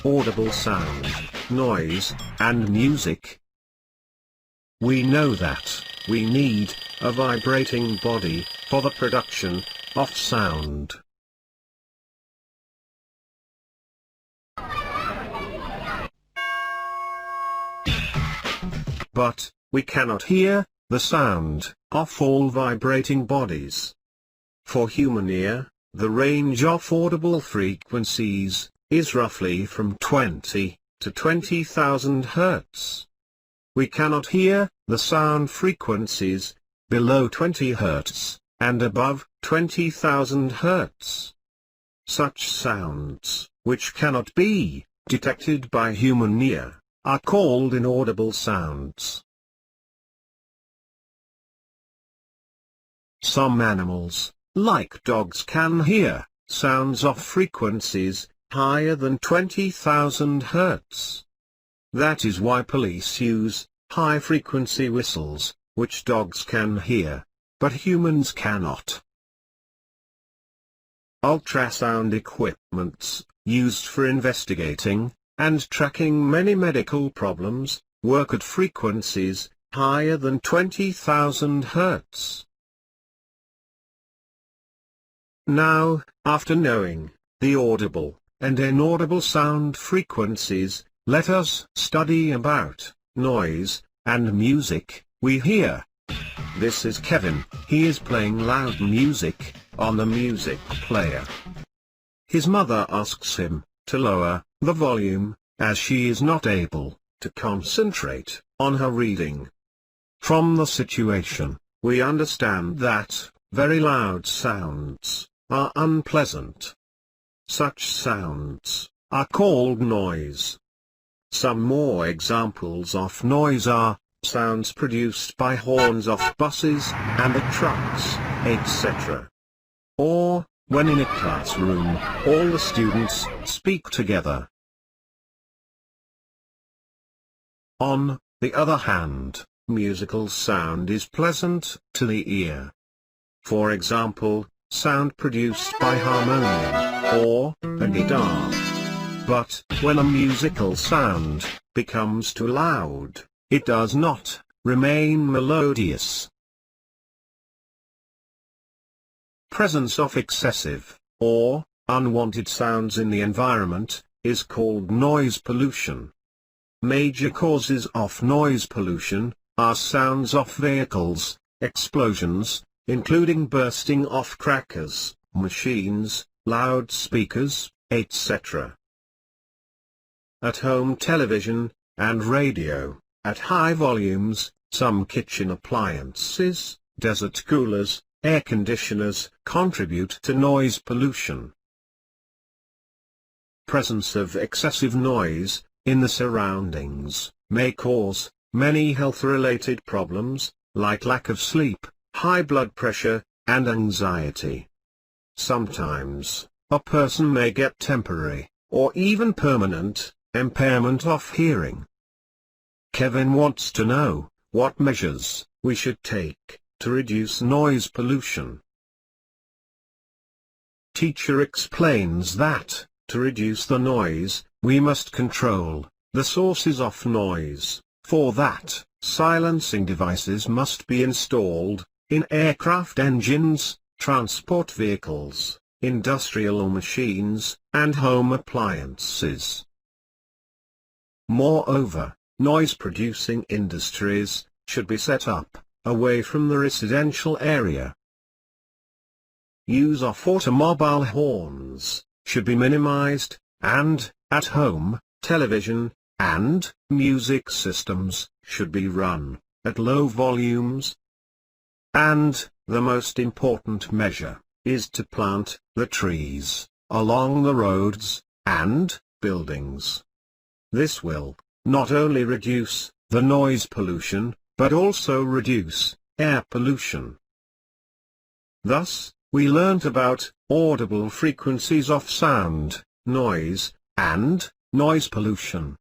audible sound, noise, and music. We know that we need a vibrating body for the production of sound. But we cannot hear the sound of all vibrating bodies. For human ear, the range of audible frequencies is roughly from 20 to 20,000 Hz. We cannot hear the sound frequencies below 20 Hz and above 20,000 Hz. Such sounds, which cannot be detected by human ear, are called inaudible sounds. Some animals, like dogs, can hear sounds of frequencies higher than 20,000 Hz. That is why police use high-frequency whistles, which dogs can hear, but humans cannot. Ultrasound equipments, used for investigating and tracking many medical problems, work at frequencies higher than 20,000 Hz. Now, after knowing the audible and inaudible sound frequencies, let us study about noise and music we hear. This is Kevin. He is playing loud music on the music player. His mother asks him to lower the volume, as she is not able to concentrate on her reading. From the situation, we understand that very loud sounds are unpleasant. Such sounds are called noise. Some more examples of noise are sounds produced by horns of buses and the trucks, etc. Or, when in a classroom, all the students speak together. On the other hand, musical sound is pleasant to the ear. For example, sound produced by harmonium or a guitar. But when a musical sound becomes too loud, it does not remain melodious. Presence of excessive or unwanted sounds in the environment is called noise pollution. Major causes of noise pollution are sounds of vehicles, explosions, including bursting of crackers, machines, loudspeakers, etc. At-home television and radio, at high volumes, some kitchen appliances, desert coolers, air conditioners contribute to noise pollution. Presence of excessive noise in the surroundings may cause many health-related problems, like lack of sleep, high blood pressure, and anxiety. Sometimes, a person may get temporary, or even permanent, impairment of hearing. Kevin wants to know what measures we should take to reduce noise pollution. Teacher explains that, to reduce the noise, we must control the sources of noise. For that, silencing devices must be installed in aircraft engines, transport vehicles, industrial machines, and home appliances. Moreover, noise-producing industries should be set up away from the residential area. Use of automobile horns should be minimized, and, at home, television and music systems should be run at low volumes. And, the most important measure is to plant the trees along the roads and buildings. This will not only reduce the noise pollution, but also reduce air pollution. Thus, we learnt about audible frequencies of sound, noise, and noise pollution.